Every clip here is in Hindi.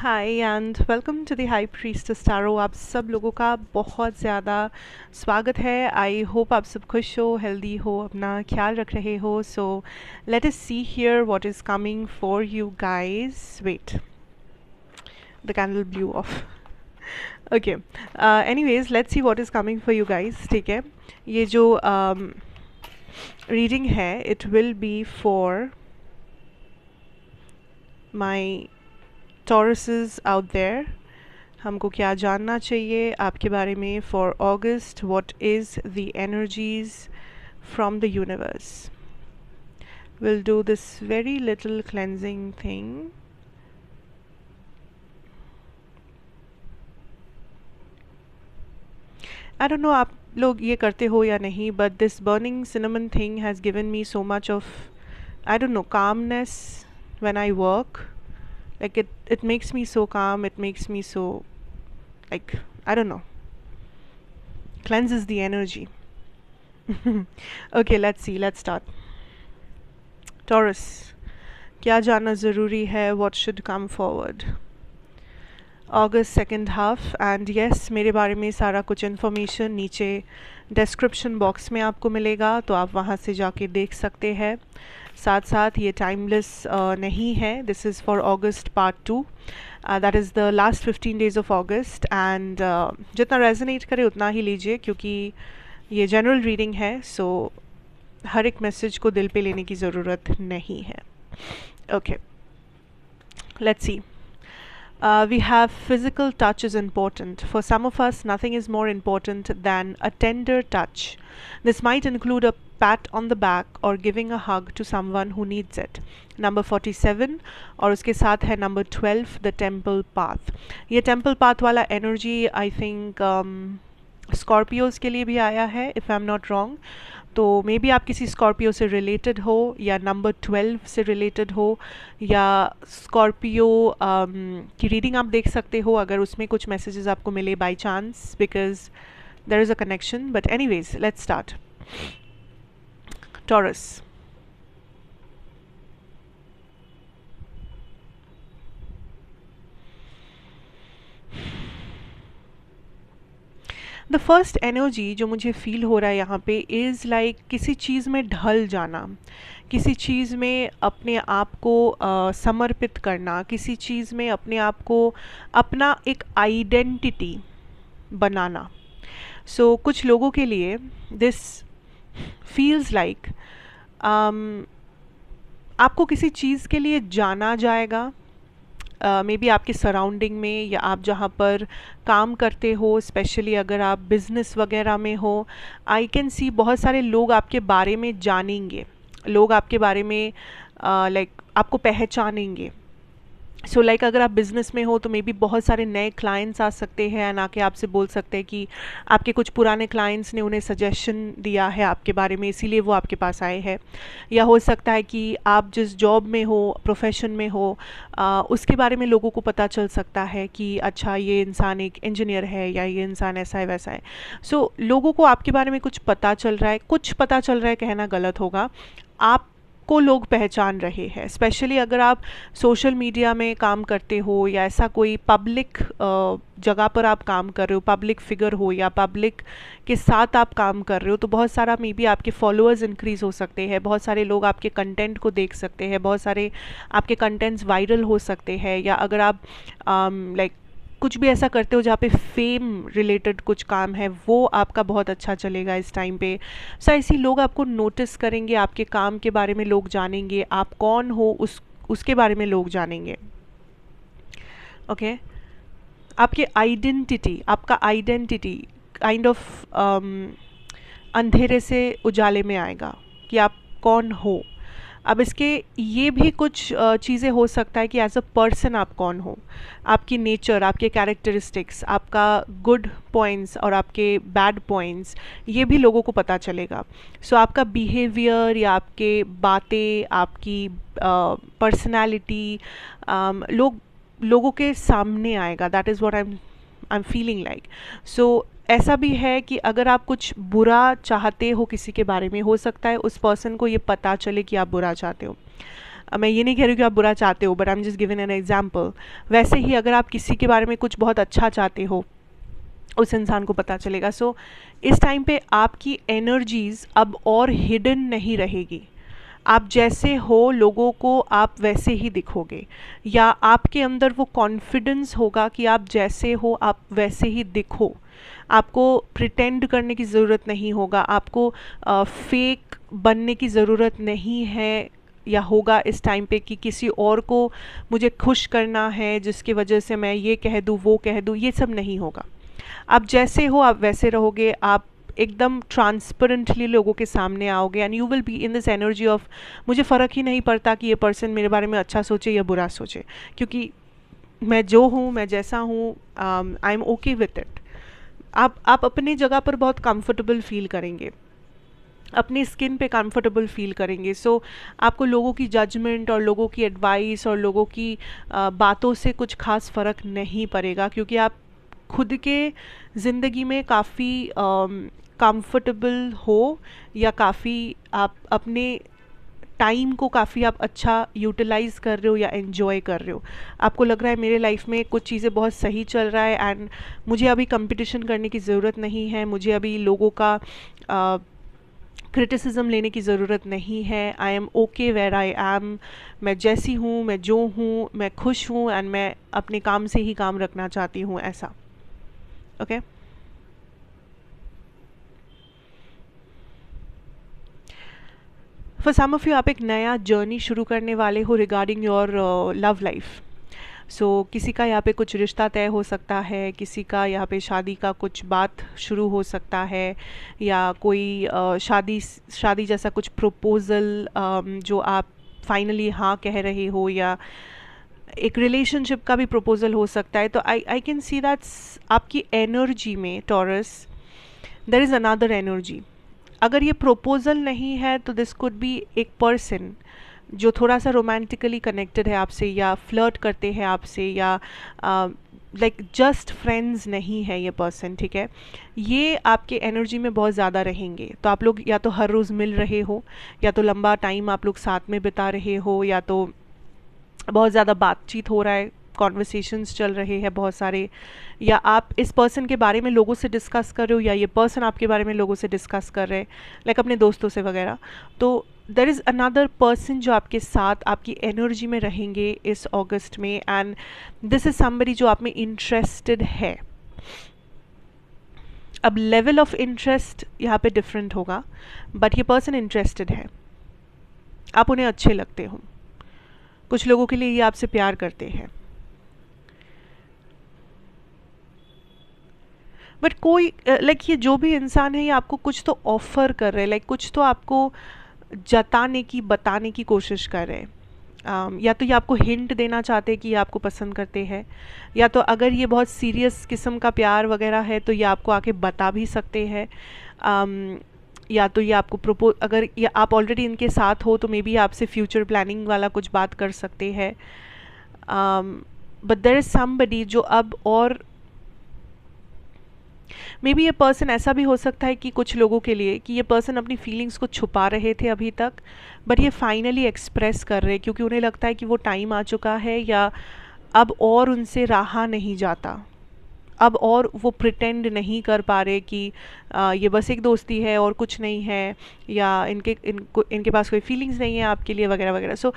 Hi and welcome to the high priestess tarot. आप सब लोगों का बहुत ज़्यादा स्वागत है। आई होप आप सब खुश हो, हेल्दी हो, अपना ख्याल रख रहे हो। So let us see here what is coming for you guys. Wait, the candle blew off. Okay, anyways let's see what is coming for you guys. ठीक है, ये जो रीडिंग है it will be for my Tauruses out there। हमको क्या जानना चाहिए आपके बारे में for August? What is the energies from the universe? Will do this very little cleansing thing. I don't no आप लोग ये करते हो या नहीं, but this burning cinnamon thing has given me so much of, I don't no, calmness when I work. Like it makes me so calm, it makes me so, like, I don't know, cleanses the energy. Okay, let's start. Taurus, क्या जानना ज़रूरी है? What should come forward? August second half, and yes, मेरे बारे में सारा कुछ इन्फॉर्मेशन नीचे डिस्क्रिप्शन बॉक्स में आपको मिलेगा, तो आप वहाँ से जाके देख सकते हैं। साथ साथ ये टाइमलेस नहीं है। This is for August part 2, that is the last 15 days of August. And जितना रेजोनेट करे उतना ही लीजिए, क्योंकि ये जनरल रीडिंग है, सो हर एक मैसेज को दिल पे लेने की ज़रूरत नहीं है। Okay, let's see. We have physical touch is important. For some of us, nothing is more important than a tender touch. This might include a pat on the back or giving a hug to someone who needs it. Number 47 और उसके साथ है number 12, the temple path. ये temple path वाला energy I think Scorpios के लिए भी आया है, if I'm not wrong. तो मे बी आप किसी स्कॉर्पियो से रिलेटेड हो, या नंबर 12 से रिलेटेड हो, या स्कॉर्पियो की रीडिंग आप देख सकते हो अगर उसमें कुछ मैसेजेस आपको मिले by chance, because there is a connection. But anyways let's start. Taurus, the first energy जो मुझे फील हो रहा है यहाँ पे इज़ लाइक किसी चीज़ में ढल जाना, किसी चीज़ में अपने आप को समर्पित करना, किसी चीज़ में अपने आप को अपना एक आइडेंटिटी बनाना। सो कुछ लोगों के लिए दिस फील्स लाइक आपको किसी चीज़ के लिए जाना जाएगा, मे बी आपके सराउंडिंग में, या आप जहाँ पर काम करते हो, स्पेशली अगर आप बिज़नेस वगैरह में हो। आई कैन सी बहुत सारे लोग आपके बारे में जानेंगे, लोग आपके बारे में लाइक आपको पहचानेंगे। सो लाइक अगर आप बिज़नेस में हो तो मे बी बहुत सारे नए क्लाइंट्स आ सकते हैं एंड आके आपसे बोल सकते हैं कि आपके कुछ पुराने क्लाइंट्स ने उन्हें सजेशन दिया है आपके बारे में, इसीलिए वो आपके पास आए हैं। या हो सकता है कि आप जिस जॉब में हो, प्रोफेशन में हो, उसके बारे में लोगों को पता चल सकता है कि अच्छा ये इंसान एक इंजीनियर है, या ये इंसान ऐसा है वैसा है। सो लोगों को आपके बारे में कुछ पता चल रहा है, कुछ पता चल रहा है कहना गलत होगा, आप को लोग पहचान रहे हैं। स्पेशली अगर आप सोशल मीडिया में काम करते हो, या ऐसा कोई पब्लिक जगह पर आप काम कर रहे हो, पब्लिक फिगर हो, या पब्लिक के साथ आप काम कर रहे हो, तो बहुत सारा मे बी आपके फॉलोअर्स इंक्रीज़ हो सकते हैं, बहुत सारे लोग आपके कंटेंट को देख सकते हैं, बहुत सारे आपके कंटेंट्स वायरल हो सकते हैं। या अगर आप लाइक कुछ भी ऐसा करते हो जहाँ पे फेम रिलेटेड कुछ काम है, वो आपका बहुत अच्छा चलेगा इस टाइम पे। सो ऐसे लोग आपको नोटिस करेंगे, आपके काम के बारे में लोग जानेंगे, आप कौन हो उसके बारे में लोग जानेंगे। ओके, आपके आइडेंटिटी, आपका आइडेंटिटी काइंड ऑफ अंधेरे से उजाले में आएगा कि आप कौन हो। अब इसके ये भी कुछ चीज़ें हो सकता है कि एज अ पर्सन आप कौन हो, आपकी नेचर, आपके कैरेक्टरिस्टिक्स, आपका गुड पॉइंट्स और आपके बैड पॉइंट्स, ये भी लोगों को पता चलेगा। सो आपका बिहेवियर या आपके बातें, आपकी पर्सनालिटी लोगों के सामने आएगा। That is what I am feeling like. So ऐसा भी है कि अगर आप कुछ बुरा चाहते हो किसी के बारे में, हो सकता है उस पर्सन को ये पता चले कि आप बुरा चाहते हो। मैं ये नहीं कह रही कि आप बुरा चाहते हो, but I am just given an example. वैसे ही अगर आप किसी के बारे में कुछ बहुत अच्छा चाहते हो, उस इंसान को पता चलेगा। सो इस टाइम पे आपकी एनर्जीज अब और हिडन नहीं रहेगी। आप जैसे हो लोगों को आप वैसे ही दिखोगे, या आपके अंदर वो कॉन्फिडेंस होगा कि आप जैसे हो आप वैसे ही दिखो। आपको प्रिटेंड करने की ज़रूरत नहीं होगा, आपको फेक बनने की ज़रूरत नहीं है या होगा इस टाइम पे कि किसी और को मुझे खुश करना है जिसकी वजह से मैं ये कह दूँ वो कह दूँ। ये सब नहीं होगा। आप जैसे हो आप वैसे रहोगे, आप एकदम ट्रांसपेरेंटली लोगों के सामने आओगे, and you will be in this energy of मुझे फ़र्क ही नहीं पड़ता कि ये पर्सन मेरे बारे में अच्छा सोचे या बुरा सोचे, क्योंकि मैं जो हूँ, मैं जैसा हूँ, आई एम ओके विथ इट। आप अपनी जगह पर बहुत कंफर्टेबल फील करेंगे, अपनी स्किन पे कंफर्टेबल फील करेंगे। सो आपको लोगों की जजमेंट और लोगों की एडवाइस और लोगों की बातों से कुछ खास फ़र्क नहीं पड़ेगा, क्योंकि आप खुद के ज़िंदगी में काफ़ी कंफर्टेबल हो, या काफ़ी आप अपने टाइम को काफ़ी आप अच्छा यूटिलाइज़ कर रहे हो या एन्जॉय कर रहे हो। आपको लग रहा है मेरे लाइफ में कुछ चीज़ें बहुत सही चल रहा है, एंड मुझे अभी कंपटीशन करने की ज़रूरत नहीं है, मुझे अभी लोगों का क्रिटिसिज्म लेने की ज़रूरत नहीं है। I am okay where I am. मैं जैसी हूँ, मैं जो हूँ, मैं खुश हूँ, एंड मैं अपने काम से ही काम रखना चाहती हूँ, ऐसा। Okay for some of you, आप एक नया जर्नी शुरू करने वाले हो regarding your love life. So किसी का यहाँ पे कुछ रिश्ता तय हो सकता है, किसी का यहाँ पे शादी का कुछ बात शुरू हो सकता है, या कोई शादी जैसा कुछ प्रपोज़ल जो आप फाइनली हाँ कह रहे हो, या एक रिलेशनशिप का भी प्रपोज़ल हो सकता है। तो आई कैन सी दैट्स आपकी एनर्जी में Taurus there is another energy. अगर ये प्रपोज़ल नहीं है तो दिस कुड बी एक पर्सन जो थोड़ा सा रोमांटिकली कनेक्टेड है आपसे, या फ्लर्ट करते हैं आपसे, या लाइक जस्ट फ्रेंड्स नहीं है ये पर्सन, ठीक है। ये आपके एनर्जी में बहुत ज़्यादा रहेंगे। तो आप लोग या तो हर रोज़ मिल रहे हो, या तो लंबा टाइम आप लोग साथ में बिता रहे हो, या तो बहुत ज़्यादा बातचीत हो रहा है, कॉन्वर्सेशंस चल रहे हैं बहुत सारे, या आप इस पर्सन के बारे में लोगों से डिस्कस कर रहे हो, या ये पर्सन आपके बारे में लोगों से डिस्कस कर रहे हैं, लाइक अपने दोस्तों से वगैरह। तो देर इज़ अनदर पर्सन जो आपके साथ आपकी एनर्जी में रहेंगे इस अगस्त में, एंड दिस इज़ समबडी जो आप में इंटरेस्टेड है। अब लेवल ऑफ इंटरेस्ट यहाँ पे डिफरेंट होगा, बट ये पर्सन इंटरेस्टेड है, आप उन्हें अच्छे लगते हो। कुछ लोगों के लिए ये आपसे प्यार करते हैं, बट कोई लाइक ये जो भी इंसान है ये आपको कुछ तो ऑफर कर रहे हैं, लाइक कुछ तो आपको जताने की बताने की कोशिश कर रहे हैं। या तो ये आपको हिंट देना चाहते हैं कि ये आपको पसंद करते हैं, या तो अगर ये बहुत सीरियस किस्म का प्यार वगैरह है तो ये आपको आके बता भी सकते हैं। या तो ये आपको प्रपोज, अगर ये आप ऑलरेडी इनके साथ हो तो मे बी आपसे फ्यूचर प्लानिंग वाला कुछ बात कर सकते हैं। बट देयर इज़ समबडी जो अब, और मे बी ये पर्सन ऐसा भी हो सकता है कि कुछ लोगों के लिए कि ये पर्सन अपनी फीलिंग्स को छुपा रहे थे अभी तक, बट ये फाइनली एक्सप्रेस कर रहे, क्योंकि उन्हें लगता है कि वो टाइम आ चुका है, या अब और उनसे रहा नहीं जाता, अब और वो प्रिटेंड नहीं कर पा रहे कि ये बस एक दोस्ती है और कुछ नहीं है, या इनके पास कोई फीलिंग्स नहीं है आपके लिए वगैरह वगैरह। सो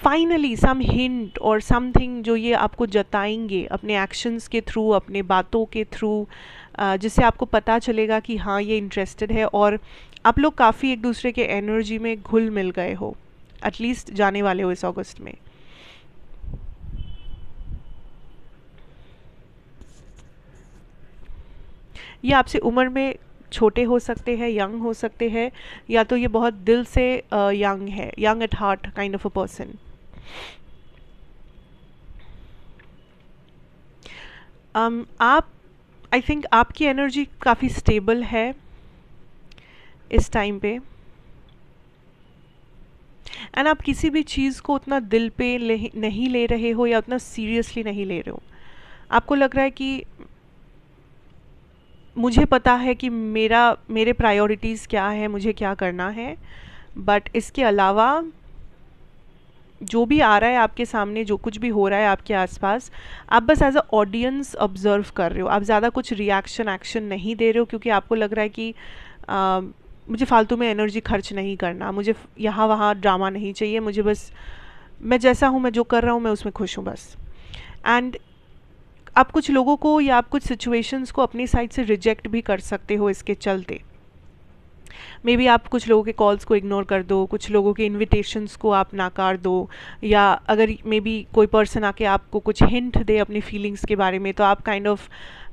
फाइनली सम हिंट और समथिंग जो ये आपको जताएंगे अपने एक्शंस के थ्रू, अपने बातों के थ्रू, जिससे आपको पता चलेगा कि हाँ ये इंटरेस्टेड है, और आप लोग काफ़ी एक दूसरे के एनर्जी में घुल मिल गए हो, एटलीस्ट जाने वाले हो इस अगस्त में। ये आपसे उम्र में छोटे हो सकते हैं, यंग हो सकते हैं, या तो ये बहुत दिल से यंग है, young at heart kind of a person. आप, आई थिंक आपकी एनर्जी काफ़ी स्टेबल है इस टाइम पे, एंड आप किसी भी चीज़ को उतना दिल पे नहीं ले रहे हो, या उतना सीरियसली नहीं ले रहे हो। आपको लग रहा है कि मुझे पता है कि मेरे प्रायोरिटीज़ क्या है, मुझे क्या करना है, बट इसके अलावा जो भी आ रहा है आपके सामने, जो कुछ भी हो रहा है आपके आसपास, आप बस एज अ ऑडियंस ऑब्जर्व कर रहे हो। आप ज़्यादा कुछ रिएक्शन एक्शन नहीं दे रहे हो, क्योंकि आपको लग रहा है कि मुझे फालतू में एनर्जी खर्च नहीं करना, मुझे यहाँ वहाँ ड्रामा नहीं चाहिए, मुझे बस मैं जैसा हूँ, मैं जो कर रहा हूँ मैं उसमें खुश हूँ बस। एंड आप कुछ लोगों को या आप कुछ सिचुएशंस को अपनी साइड से रिजेक्ट भी कर सकते हो इसके चलते। मे बी आप कुछ लोगों के कॉल्स को इग्नोर कर दो, कुछ लोगों के इन्विटेशंस को आप नाकार दो, या अगर मे बी कोई पर्सन आके आपको कुछ हिंट दे अपनी फीलिंग्स के बारे में, तो आप काइंड ऑफ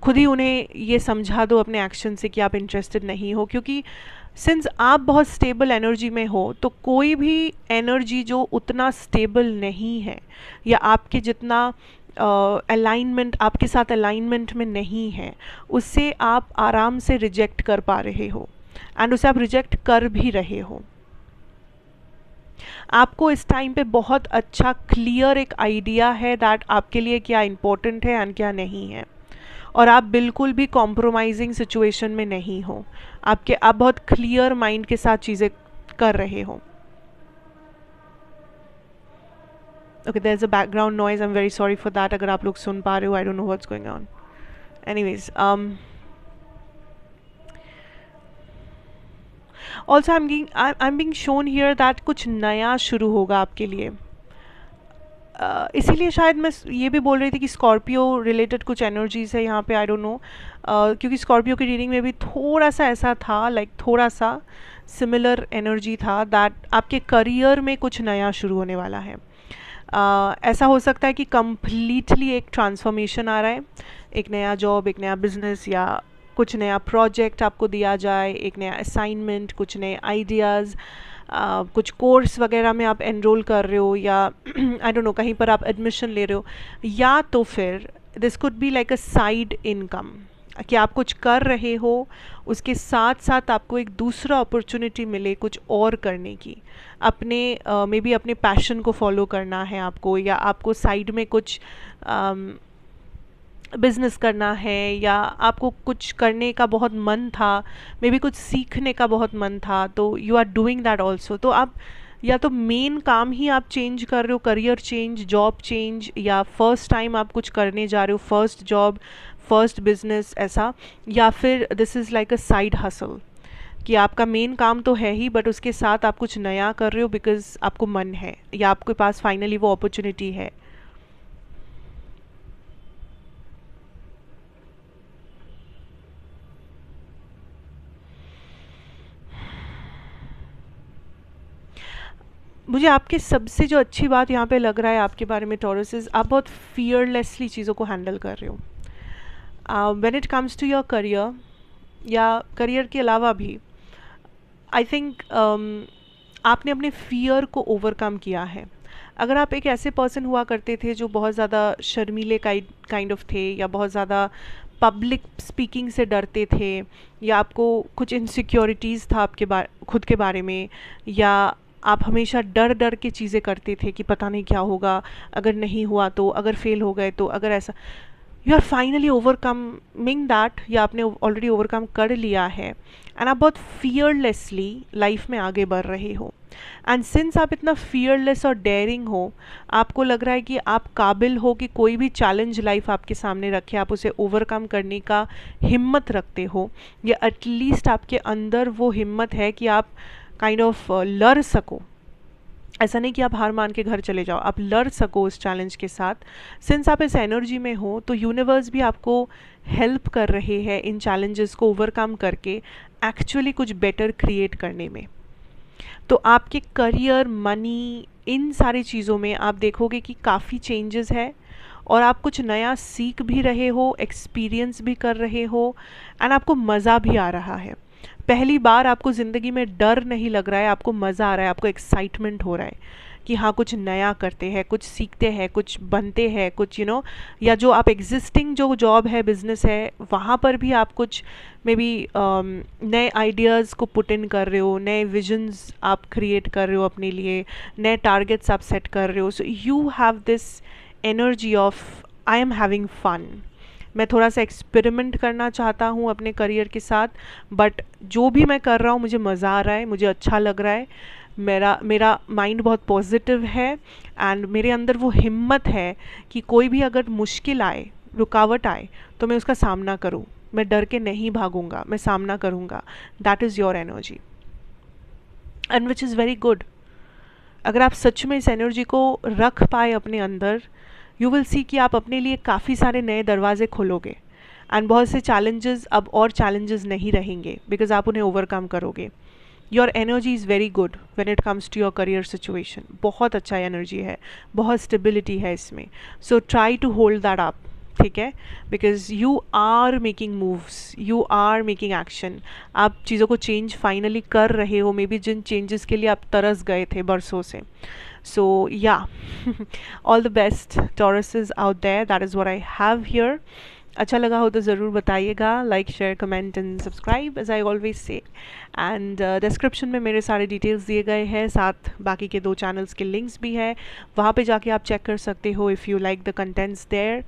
खुद ही उन्हें ये समझा दो अपने एक्शन से कि आप इंटरेस्टेड नहीं हो। क्योंकि सिंस आप बहुत स्टेबल एनर्जी में हो, तो कोई भी एनर्जी जो उतना स्टेबल नहीं है या आपके जितना अलाइनमेंट आपके साथ अलाइनमेंट में नहीं है, उससे आप आराम से रिजेक्ट कर पा रहे हो, एंड उसे आप रिजेक्ट कर भी रहे हो। आपको इस टाइम पे बहुत अच्छा क्लियर एक आइडिया है दैट आपके लिए क्या इम्पोर्टेंट है एंड क्या नहीं है, और आप बिल्कुल भी कॉम्प्रोमाइजिंग सिचुएशन में नहीं हो। आप बहुत क्लियर माइंड के साथ चीज़ें कर रहे हो। Okay, there is a background noise, I am very sorry for that. अगर आप लोग सुन पा रहे हो, I don't know what's going on. Anyways, also I am being shown here that कुछ नया शुरू होगा आपके लिए। इसीलिए शायद मैं ये भी बोल रही थी कि स्कॉर्पियो रिलेटेड कुछ एनर्जीज है यहाँ पे, आई डोंट नो, क्योंकि स्कॉर्पियो की रीडिंग में भी थोड़ा सा ऐसा था, लाइक थोड़ा सा सिमिलर एनर्जी था दैट आपके करियर में कुछ नया शुरू होने वाला है। ऐसा हो सकता है कि कम्प्लीटली एक ट्रांसफॉर्मेशन आ रहा है, एक नया जॉब, एक नया बिजनेस, या कुछ नया प्रोजेक्ट आपको दिया जाए, एक नया असाइनमेंट, कुछ नए आइडियाज़, कुछ कोर्स वगैरह में आप एनरोल कर रहे हो, या आई डोंट नो कहीं पर आप एडमिशन ले रहे हो, या तो फिर this could be like a side income कि आप कुछ कर रहे हो, उसके साथ साथ आपको एक दूसरा अपॉर्चुनिटी मिले कुछ और करने की, अपने मे बी अपने पैशन को फॉलो करना है आपको, या आपको साइड में कुछ बिज़नेस करना है, या आपको कुछ करने का बहुत मन था, मे बी कुछ सीखने का बहुत मन था, तो you are doing that also. तो आप या तो मेन काम ही आप चेंज कर रहे हो, करियर चेंज, जॉब चेंज, या फर्स्ट टाइम आप कुछ करने जा रहे हो, फर्स्ट जॉब, फर्स्ट बिजनेस ऐसा, या फिर this is like a side hustle कि आपका मेन काम तो है ही, बट उसके साथ आप कुछ नया कर रहे हो बिकॉज आपको मन है, या आपके पास फाइनली वो अपॉर्चुनिटी है। मुझे आपके सबसे जो अच्छी बात यहाँ पे लग रहा है आपके बारे में टॉरस, आप बहुत फियरलेसली चीज़ों को हैंडल कर रहे हो when it comes to your career, या करियर के अलावा भी। आई थिंक आपने अपने फियर को ओवरकम किया है। अगर आप एक ऐसे पर्सन हुआ करते थे जो बहुत ज़्यादा शर्मीले काइंड ऑफ थे, या बहुत ज़्यादा पब्लिक स्पीकिंग से डरते थे, या आपको कुछ इनसिक्योरिटीज़ था आपके खुद के बारे में, या आप हमेशा डर डर के चीज़ें करते थे कि पता नहीं क्या होगा, अगर नहीं हुआ तो, अगर फेल हो गए तो, अगर ऐसा, you are finally overcoming that, या आपने ऑलरेडी ओवरकम कर लिया है, एंड आप बहुत फियरलेसली लाइफ में आगे बढ़ रहे हो। एंड सिंस आप इतना फियरलेस और डेयरिंग हो, आपको लग रहा है कि आप काबिल हो कि कोई भी चैलेंज लाइफ आपके सामने रखे आप उसे ओवरकम करने का हिम्मत रखते हो, या एटलीस्ट आपके अंदर वो हिम्मत है कि आप काइंड ऑफ लड़ सको। ऐसा नहीं कि आप हार मान के घर चले जाओ, आप लड़ सको उस चैलेंज के साथ। सिंस आप इस एनर्जी में हो, तो यूनिवर्स भी आपको हेल्प कर रहे हैं इन चैलेंजेस को ओवरकम करके एक्चुअली कुछ बेटर क्रिएट करने में। तो आपके करियर, मनी, इन सारी चीज़ों में आप देखोगे कि काफ़ी चेंजेस है, और आप कुछ नया सीख भी रहे हो, एक्सपीरियंस भी कर रहे हो, एंड आपको मज़ा भी आ रहा है। पहली बार आपको ज़िंदगी में डर नहीं लग रहा है, आपको मज़ा आ रहा है, आपको एक्साइटमेंट हो रहा है कि हाँ कुछ नया करते हैं, कुछ सीखते हैं, कुछ बनते हैं, कुछ या जो आप एग्जिस्टिंग जो जॉब है, बिजनेस है, वहाँ पर भी आप कुछ मे बी नए आइडियाज़ को पुट इन कर रहे हो, नए विजन्स आप क्रिएट कर रहे हो अपने लिए, नए टारगेट्स आप सेट कर रहे हो। So you have this energy of I am having fun. मैं थोड़ा सा एक्सपेरिमेंट करना चाहता हूँ अपने करियर के साथ, बट जो भी मैं कर रहा हूँ मुझे मज़ा आ रहा है, मुझे अच्छा लग रहा है, मेरा मेरा माइंड बहुत पॉजिटिव है एंड मेरे अंदर वो हिम्मत है कि कोई भी अगर मुश्किल आए, रुकावट आए, तो मैं उसका सामना करूँ, मैं डर के नहीं भागूंगा, मैं सामना करूँगा. That is your energy and which is very good. अगर आप सच में इस एनर्जी को रख पाए अपने अंदर, यू विल सी कि आप अपने लिए काफ़ी सारे नए दरवाजे खोलोगे एंड बहुत से चैलेंजेस अब और चैलेंजेस नहीं रहेंगे बिकॉज आप उन्हें ओवरकम करोगे. Your energy is very good when it comes to your career situation. बहुत अच्छा एनर्जी है, बहुत स्टेबिलिटी है इसमें. So try to hold that up, ठीक है, because you are making moves, you are making action. आप चीज़ों को चेंज फाइनली कर रहे हो, मे बी जिन चेंजेस के लिए आप तरस गए थे बरसों से. So yeah all the best Tauruses out there. That is what I have here. अच्छा लगा हो तो ज़रूर बताइएगा. Like, share, comment and subscribe as I always say. And description में मेरे सारे डिटेल्स दिए गए हैं, साथ बाकी के 2 चैनल्स के लिंक्स भी है, वहाँ पे जाके आप चेक कर सकते हो if you like the contents there.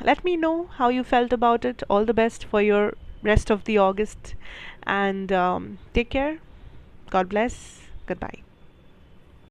Let me know how you felt about it. All the best for your rest of the August and take care. God bless. Goodbye.